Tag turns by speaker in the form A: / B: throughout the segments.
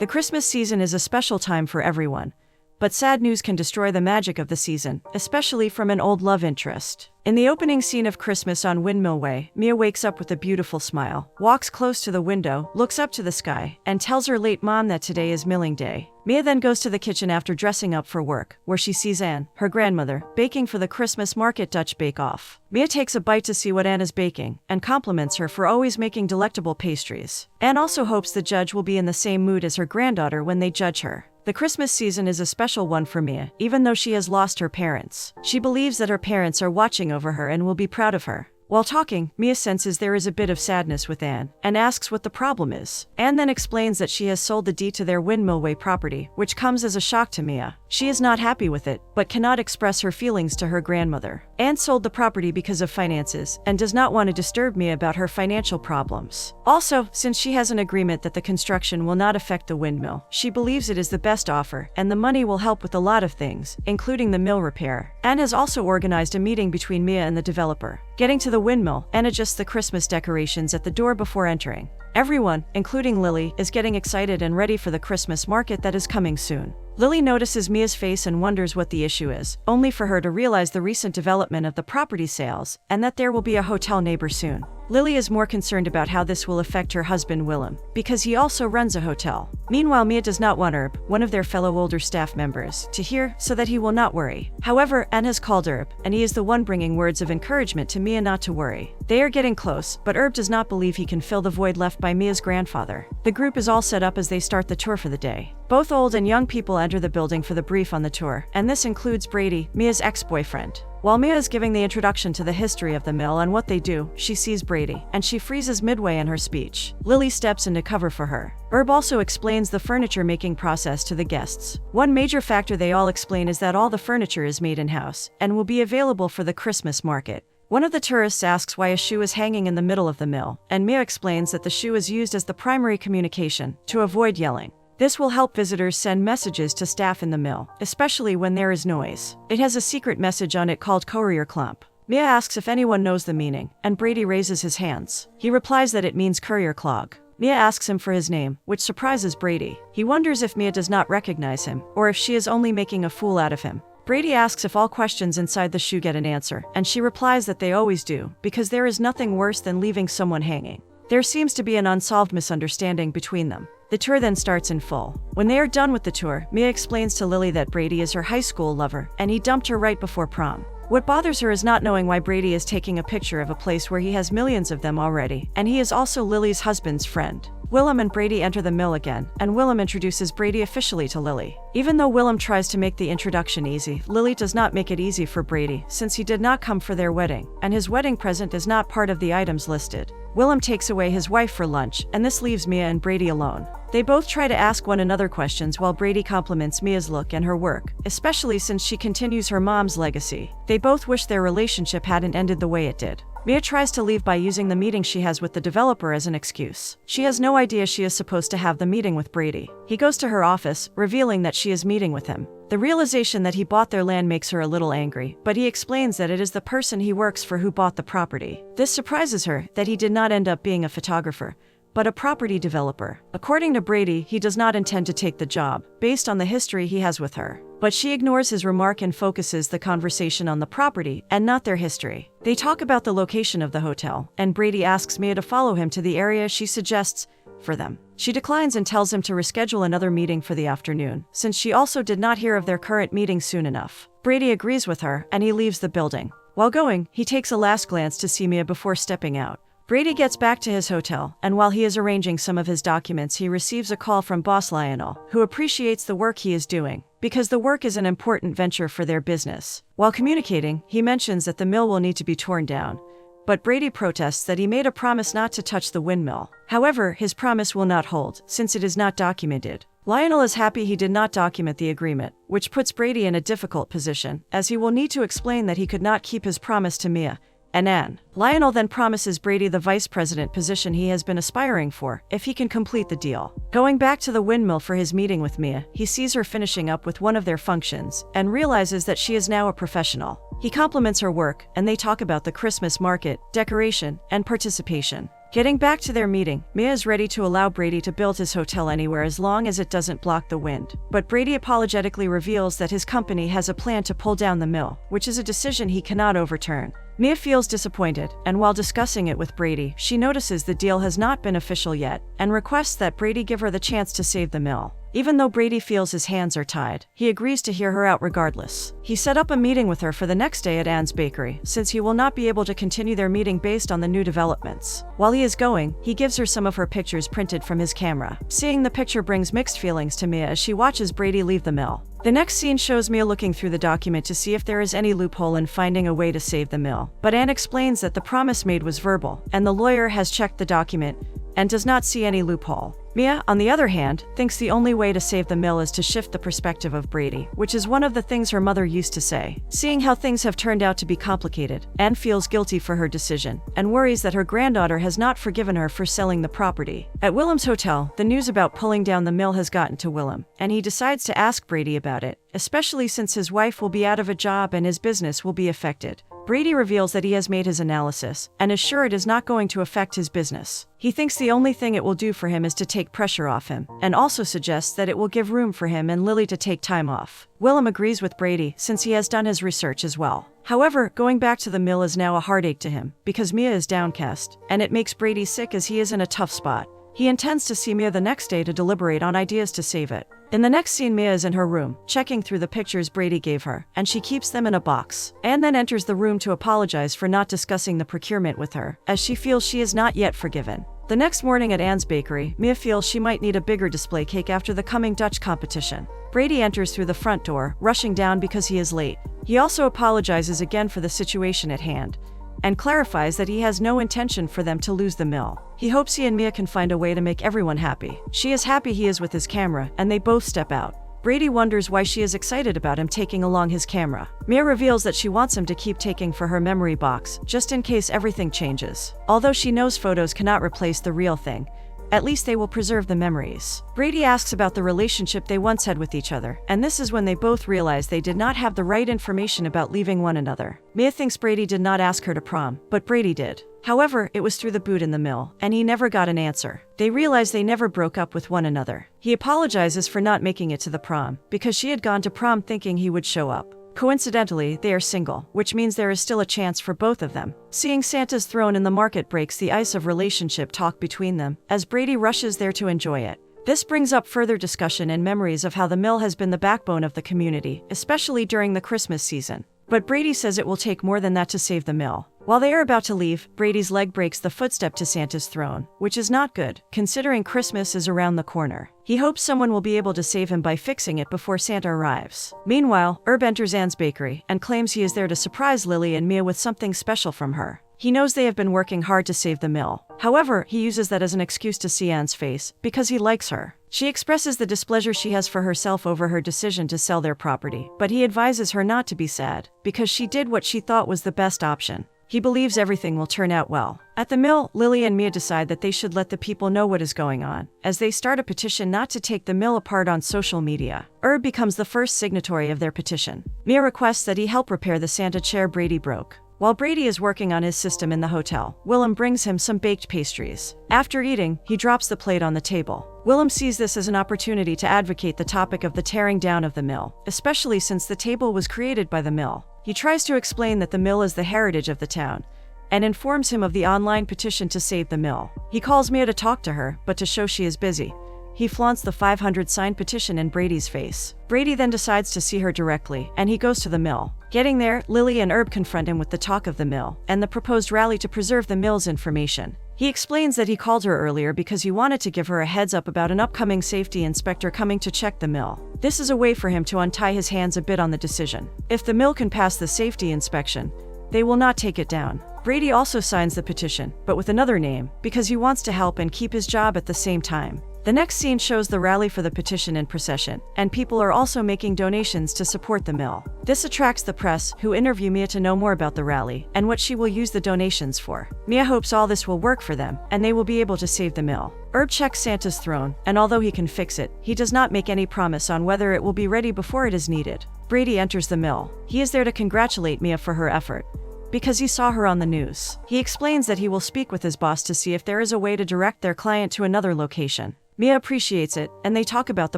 A: The Christmas season is a special time for everyone, but sad news can destroy the magic of the season, especially from an old love interest. In the opening scene of Christmas on Windmill Way, Mia wakes up with a beautiful smile, walks close to the window, looks up to the sky, and tells her late mom that today is milling day. Mia then goes to the kitchen after dressing up for work, where she sees Anne, her grandmother, baking for the Christmas market Dutch bake-off. Mia takes a bite to see what Anne is baking, and compliments her for always making delectable pastries. Anne also hopes the judge will be in the same mood as her granddaughter when they judge her. The Christmas season is a special one for Mia, even though she has lost her parents. She believes that her parents are watching over her and will be proud of her. While talking, Mia senses there is a bit of sadness with Anne, and asks what the problem is. Anne then explains that she has sold the deed to their Windmill Way property, which comes as a shock to Mia. She is not happy with it, but cannot express her feelings to her grandmother. Anne sold the property because of finances, and does not want to disturb Mia about her financial problems. Also, since she has an agreement that the construction will not affect the windmill, she believes it is the best offer, and the money will help with a lot of things, including the mill repair. Anne has also organized a meeting between Mia and the developer. Getting to the windmill, Anne adjusts the Christmas decorations at the door before entering. Everyone, including Lily, is getting excited and ready for the Christmas market that is coming soon. Lily notices Mia's face and wonders what the issue is, only for her to realize the recent development of the property sales and that there will be a hotel neighbor soon. Lily is more concerned about how this will affect her husband Willem, because he also runs a hotel. Meanwhile, Mia does not want Herb, one of their fellow older staff members, to hear, so that he will not worry. However, Anne has called Herb, and he is the one bringing words of encouragement to Mia not to worry. They are getting close, but Herb does not believe he can fill the void left by Mia's grandfather. The group is all set up as they start the tour for the day. Both old and young people enter the building for the brief on the tour, and this includes Brady, Mia's ex-boyfriend. While Mia is giving the introduction to the history of the mill and what they do, she sees Brady, and she freezes midway in her speech. Lily steps in to cover for her. Herb also explains the furniture-making process to the guests. One major factor they all explain is that all the furniture is made in-house, and will be available for the Christmas market. One of the tourists asks why a shoe is hanging in the middle of the mill, and Mia explains that the shoe is used as the primary communication, to avoid yelling. This will help visitors send messages to staff in the mill, especially when there is noise. It has a secret message on it called Courier Clump. Mia asks if anyone knows the meaning, and Brady raises his hands. He replies that it means courier clog. Mia asks him for his name, which surprises Brady. He wonders if Mia does not recognize him, or if she is only making a fool out of him. Brady asks if all questions inside the shoe get an answer, and she replies that they always do, because there is nothing worse than leaving someone hanging. There seems to be an unsolved misunderstanding between them. The tour then starts in full. When they are done with the tour, Mia explains to Lily that Brady is her high school lover, and he dumped her right before prom. What bothers her is not knowing why Brady is taking a picture of a place where he has millions of them already, and he is also Lily's husband's friend. Willem and Brady enter the mill again, and Willem introduces Brady officially to Lily. Even though Willem tries to make the introduction easy, Lily does not make it easy for Brady, since he did not come for their wedding, and his wedding present is not part of the items listed. Willem takes away his wife for lunch, and this leaves Mia and Brady alone. They both try to ask one another questions while Brady compliments Mia's look and her work, especially since she continues her mom's legacy. They both wish their relationship hadn't ended the way it did. Mia tries to leave by using the meeting she has with the developer as an excuse. She has no idea she is supposed to have the meeting with Brady. He goes to her office, revealing that she is meeting with him. The realization that he bought their land makes her a little angry, but he explains that it is the person he works for who bought the property. This surprises her, that he did not end up being a photographer, but a property developer. According to Brady, he does not intend to take the job, based on the history he has with her. But she ignores his remark and focuses the conversation on the property and not their history. They talk about the location of the hotel, and Brady asks Mia to follow him to the area she suggests for them. She declines and tells him to reschedule another meeting for the afternoon, since she also did not hear of their current meeting soon enough. Brady agrees with her, and he leaves the building. While going, he takes a last glance to see Mia before stepping out. Brady gets back to his hotel, and while he is arranging some of his documents, he receives a call from boss Lionel, who appreciates the work he is doing, because the work is an important venture for their business. While communicating, he mentions that the mill will need to be torn down, but Brady protests that he made a promise not to touch the windmill. However, his promise will not hold, since it is not documented. Lionel is happy he did not document the agreement, which puts Brady in a difficult position, as he will need to explain that he could not keep his promise to Mia and Anne. Lionel then promises Brady the vice president position he has been aspiring for, if he can complete the deal. Going back to the windmill for his meeting with Mia, he sees her finishing up with one of their functions, and realizes that she is now a professional. He compliments her work, and they talk about the Christmas market, decoration, and participation. Getting back to their meeting, Mia is ready to allow Brady to build his hotel anywhere as long as it doesn't block the wind. But Brady apologetically reveals that his company has a plan to pull down the mill, which is a decision he cannot overturn. Mia feels disappointed, and while discussing it with Brady, she notices the deal has not been official yet, and requests that Brady give her the chance to save the mill. Even though Brady feels his hands are tied, he agrees to hear her out regardless. He set up a meeting with her for the next day at Anne's bakery, since he will not be able to continue their meeting based on the new developments. While he is going, he gives her some of her pictures printed from his camera. Seeing the picture brings mixed feelings to Mia as she watches Brady leave the mill. The next scene shows Mia looking through the document to see if there is any loophole in finding a way to save the mill. But Anne explains that the promise made was verbal, and the lawyer has checked the document and does not see any loophole. Mia, on the other hand, thinks the only way to save the mill is to shift the perspective of Brady, which is one of the things her mother used to say. Seeing how things have turned out to be complicated, Anne feels guilty for her decision, and worries that her granddaughter has not forgiven her for selling the property. At Willem's hotel, the news about pulling down the mill has gotten to Willem, and he decides to ask Brady about it, especially since his wife will be out of a job and his business will be affected. Brady reveals that he has made his analysis, and is sure it is not going to affect his business. He thinks the only thing it will do for him is to take pressure off him, and also suggests that it will give room for him and Lily to take time off. Willem agrees with Brady since he has done his research as well. However, going back to the mill is now a heartache to him, because Mia is downcast, and it makes Brady sick as he is in a tough spot. He intends to see Mia the next day to deliberate on ideas to save it. In the next scene, Mia is in her room, checking through the pictures Brady gave her, and she keeps them in a box. Anne then enters the room to apologize for not discussing the procurement with her, as she feels she is not yet forgiven. The next morning at Anne's bakery, Mia feels she might need a bigger display cake after the coming Dutch competition. Brady enters through the front door, rushing down because he is late. He also apologizes again for the situation at hand, and clarifies that he has no intention for them to lose the mill. He hopes he and Mia can find a way to make everyone happy. She is happy he is with his camera, and they both step out. Brady wonders why she is excited about him taking along his camera. Mia reveals that she wants him to keep taking for her memory box, just in case everything changes. Although she knows photos cannot replace the real thing, at least they will preserve the memories. Brady asks about the relationship they once had with each other, and this is when they both realize they did not have the right information about leaving one another. Mia thinks Brady did not ask her to prom, but Brady did. However, it was through the boot in the mill, and he never got an answer. They realize they never broke up with one another. He apologizes for not making it to the prom, because she had gone to prom thinking he would show up. Coincidentally, they are single, which means there is still a chance for both of them. Seeing Santa's throne in the market breaks the ice of relationship talk between them, as Brady rushes there to enjoy it. This brings up further discussion and memories of how the mill has been the backbone of the community, especially during the Christmas season. But Brady says it will take more than that to save the mill. While they are about to leave, Brady's leg breaks the footstep to Santa's throne, which is not good, considering Christmas is around the corner. He hopes someone will be able to save him by fixing it before Santa arrives. Meanwhile, Herb enters Anne's bakery and claims he is there to surprise Lily and Mia with something special from her. He knows they have been working hard to save the mill. However, he uses that as an excuse to see Anne's face, because he likes her. She expresses the displeasure she has for herself over her decision to sell their property, but he advises her not to be sad, because she did what she thought was the best option. He believes everything will turn out well. At the mill, Lily and Mia decide that they should let the people know what is going on, as they start a petition not to take the mill apart on social media. Herb becomes the first signatory of their petition. Mia requests that he help repair the Santa chair Brady broke. While Brady is working on his system in the hotel, Willem brings him some baked pastries. After eating, he drops the plate on the table. Willem sees this as an opportunity to advocate the topic of the tearing down of the mill, especially since the table was created by the mill. He tries to explain that the mill is the heritage of the town, and informs him of the online petition to save the mill. He calls Mia to talk to her, but to show she is busy, he flaunts the 500 signed petition in Brady's face. Brady then decides to see her directly, and he goes to the mill. Getting there, Lily and Herb confront him with the talk of the mill, and the proposed rally to preserve the mill's information. He explains that he called her earlier because he wanted to give her a heads up about an upcoming safety inspector coming to check the mill. This is a way for him to untie his hands a bit on the decision. If the mill can pass the safety inspection, they will not take it down. Brady also signs the petition, but with another name, because he wants to help and keep his job at the same time. The next scene shows the rally for the petition in procession, and people are also making donations to support the mill. This attracts the press, who interview Mia to know more about the rally, and what she will use the donations for. Mia hopes all this will work for them, and they will be able to save the mill. Herb checks Santa's throne, and although he can fix it, he does not make any promise on whether it will be ready before it is needed. Brady enters the mill. He is there to congratulate Mia for her effort, because he saw her on the news. He explains that he will speak with his boss to see if there is a way to direct their client to another location. Mia appreciates it, and they talk about the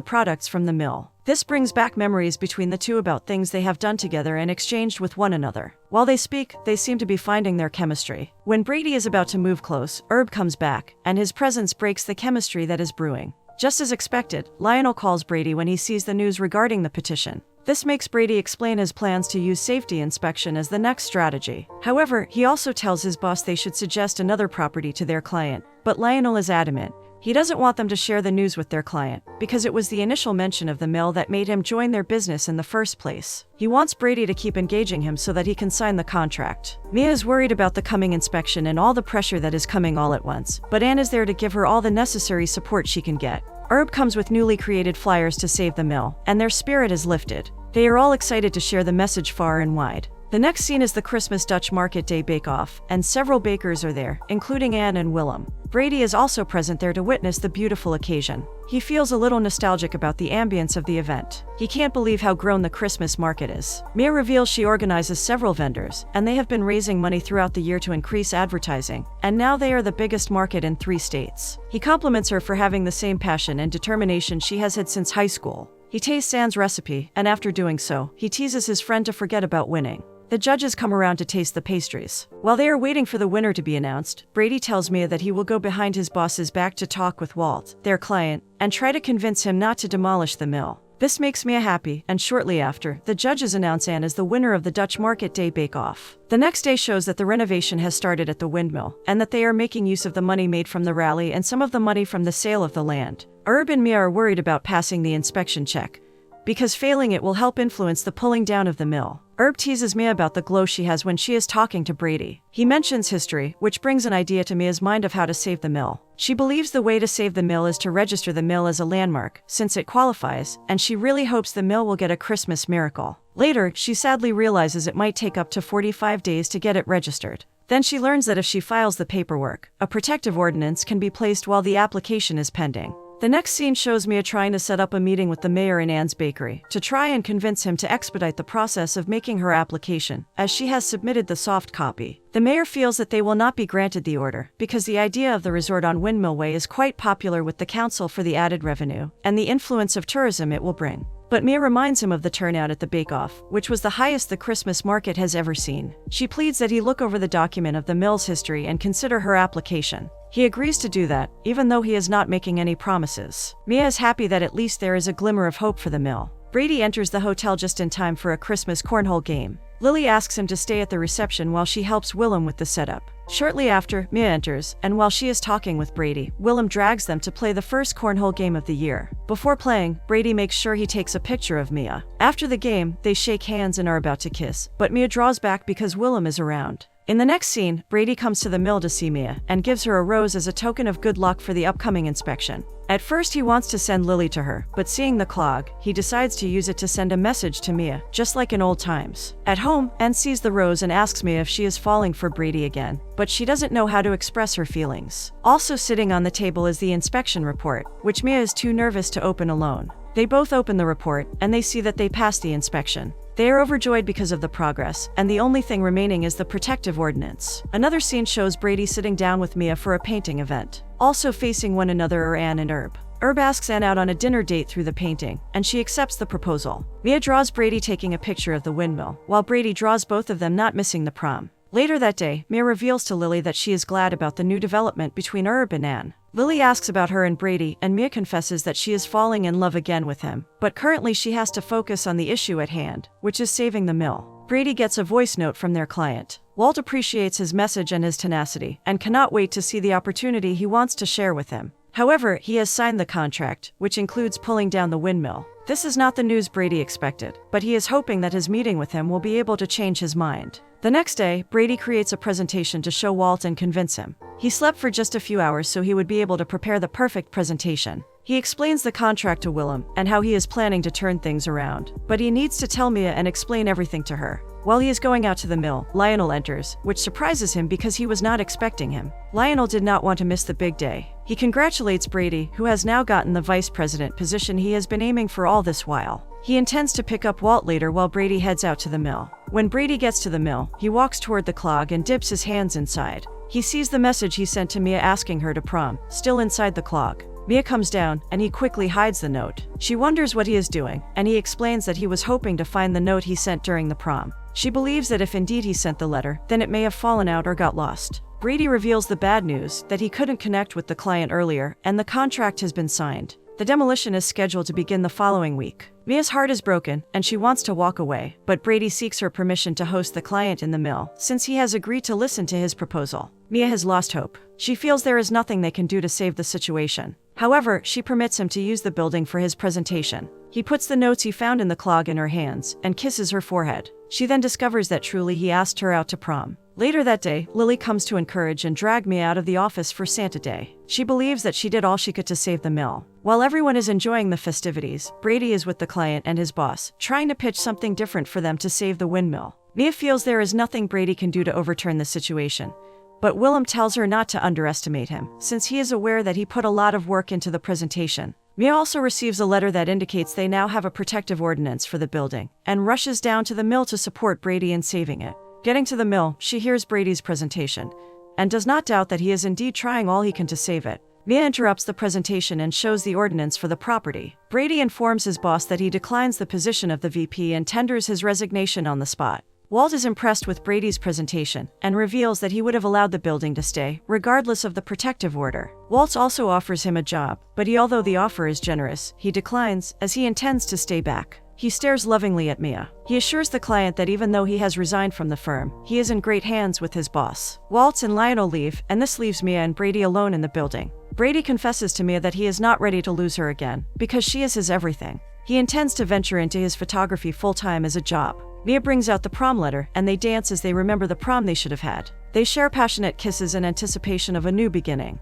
A: products from the mill. This brings back memories between the two about things they have done together and exchanged with one another. While they speak, they seem to be finding their chemistry. When Brady is about to move close, Herb comes back, and his presence breaks the chemistry that is brewing. Just as expected, Lionel calls Brady when he sees the news regarding the petition. This makes Brady explain his plans to use safety inspection as the next strategy. However, he also tells his boss they should suggest another property to their client, but Lionel is adamant. He doesn't want them to share the news with their client, because it was the initial mention of the mill that made him join their business in the first place. He wants Brady to keep engaging him so that he can sign the contract. Mia is worried about the coming inspection and all the pressure that is coming all at once, but Anne is there to give her all the necessary support she can get. Herb comes with newly created flyers to save the mill, and their spirit is lifted. They are all excited to share the message far and wide. The next scene is the Christmas Dutch Market Day bake-off, and several bakers are there, including Anne and Willem. Brady is also present there to witness the beautiful occasion. He feels a little nostalgic about the ambience of the event. He can't believe how grown the Christmas market is. Mia reveals she organizes several vendors, and they have been raising money throughout the year to increase advertising, and now they are the biggest market in 3 states. He compliments her for having the same passion and determination she has had since high school. He tastes Anne's recipe, and after doing so, he teases his friend to forget about winning. The judges come around to taste the pastries. While they are waiting for the winner to be announced, Brady tells Mia that he will go behind his boss's back to talk with Walt, their client, and try to convince him not to demolish the mill. This makes Mia happy, and shortly after, the judges announce Anne as the winner of the Dutch Market Day bake-off. The next day shows that the renovation has started at the windmill, and that they are making use of the money made from the rally and some of the money from the sale of the land. Herb and Mia are worried about passing the inspection check, because failing it will help influence the pulling down of the mill. Herb teases Mia about the glow she has when she is talking to Brady. He mentions history, which brings an idea to Mia's mind of how to save the mill. She believes the way to save the mill is to register the mill as a landmark, since it qualifies, and she really hopes the mill will get a Christmas miracle. Later, she sadly realizes it might take up to 45 days to get it registered. Then she learns that if she files the paperwork, a protective ordinance can be placed while the application is pending. The next scene shows Mia trying to set up a meeting with the mayor in Anne's bakery to try and convince him to expedite the process of making her application, as she has submitted the soft copy. The mayor feels that they will not be granted the order, because the idea of the resort on Windmill Way is quite popular with the council for the added revenue, and the influence of tourism it will bring. But Mia reminds him of the turnout at the bake-off, which was the highest the Christmas market has ever seen. She pleads that he look over the document of the mill's history and consider her application. He agrees to do that, even though he is not making any promises. Mia is happy that at least there is a glimmer of hope for the mill. Brady enters the hotel just in time for a Christmas cornhole game. Lily asks him to stay at the reception while she helps Willem with the setup. Shortly after, Mia enters, and while she is talking with Brady, Willem drags them to play the first cornhole game of the year. Before playing, Brady makes sure he takes a picture of Mia. After the game, they shake hands and are about to kiss, but Mia draws back because Willem is around. In the next scene, Brady comes to the mill to see Mia, and gives her a rose as a token of good luck for the upcoming inspection. At first he wants to send Lily to her, but seeing the clog, he decides to use it to send a message to Mia, just like in old times. At home, Anne sees the rose and asks Mia if she is falling for Brady again, but she doesn't know how to express her feelings. Also sitting on the table is the inspection report, which Mia is too nervous to open alone. They both open the report, and they see that they passed the inspection. They are overjoyed because of the progress, and the only thing remaining is the protective ordinance. Another scene shows Brady sitting down with Mia for a painting event. Also facing one another are Anne and Herb. Herb asks Anne out on a dinner date through the painting, and she accepts the proposal. Mia draws Brady taking a picture of the windmill, while Brady draws both of them not missing the prom. Later that day, Mia reveals to Lily that she is glad about the new development between Herb and Anne. Lily asks about her and Brady, and Mia confesses that she is falling in love again with him, but currently she has to focus on the issue at hand, which is saving the mill. Brady gets a voice note from their client. Walt appreciates his message and his tenacity, and cannot wait to see the opportunity he wants to share with him. However, he has signed the contract, which includes pulling down the windmill. This is not the news Brady expected, but he is hoping that his meeting with him will be able to change his mind. The next day, Brady creates a presentation to show Walt and convince him. He slept for just a few hours so he would be able to prepare the perfect presentation. He explains the contract to Willem and how he is planning to turn things around, but he needs to tell Mia and explain everything to her. While he is going out to the mill, Lionel enters, which surprises him because he was not expecting him. Lionel did not want to miss the big day. He congratulates Brady, who has now gotten the vice president position he has been aiming for all this while. He intends to pick up Walt later while Brady heads out to the mill. When Brady gets to the mill, he walks toward the clog and dips his hands inside. He sees the message he sent to Mia asking her to prom, still inside the clog. Mia comes down, and he quickly hides the note. She wonders what he is doing, and he explains that he was hoping to find the note he sent during the prom. She believes that if indeed he sent the letter, then it may have fallen out or got lost. Brady reveals the bad news, that he couldn't connect with the client earlier, and the contract has been signed. The demolition is scheduled to begin the following week. Mia's heart is broken, and she wants to walk away, but Brady seeks her permission to host the client in the mill, since he has agreed to listen to his proposal. Mia has lost hope. She feels there is nothing they can do to save the situation. However, she permits him to use the building for his presentation. He puts the notes he found in the clog in her hands, and kisses her forehead. She then discovers that truly he asked her out to prom. Later that day, Lily comes to encourage and drag Mia out of the office for Santa Day. She believes that she did all she could to save the mill. While everyone is enjoying the festivities, Brady is with the client and his boss, trying to pitch something different for them to save the windmill. Mia feels there is nothing Brady can do to overturn the situation. But Willem tells her not to underestimate him, since he is aware that he put a lot of work into the presentation. Mia also receives a letter that indicates they now have a protective ordinance for the building, and rushes down to the mill to support Brady in saving it. Getting to the mill, she hears Brady's presentation, and does not doubt that he is indeed trying all he can to save it. Mia interrupts the presentation and shows the ordinance for the property. Brady informs his boss that he declines the position of the VP and tenders his resignation on the spot. Walt is impressed with Brady's presentation and reveals that he would have allowed the building to stay, regardless of the protective order. Walt also offers him a job, but although the offer is generous, he declines, as he intends to stay back. He stares lovingly at Mia. He assures the client that even though he has resigned from the firm, he is in great hands with his boss. Walt and Lionel leave, and this leaves Mia and Brady alone in the building. Brady confesses to Mia that he is not ready to lose her again, because she is his everything. He intends to venture into his photography full-time as a job. Mia brings out the prom letter, and they dance as they remember the prom they should have had. They share passionate kisses in anticipation of a new beginning.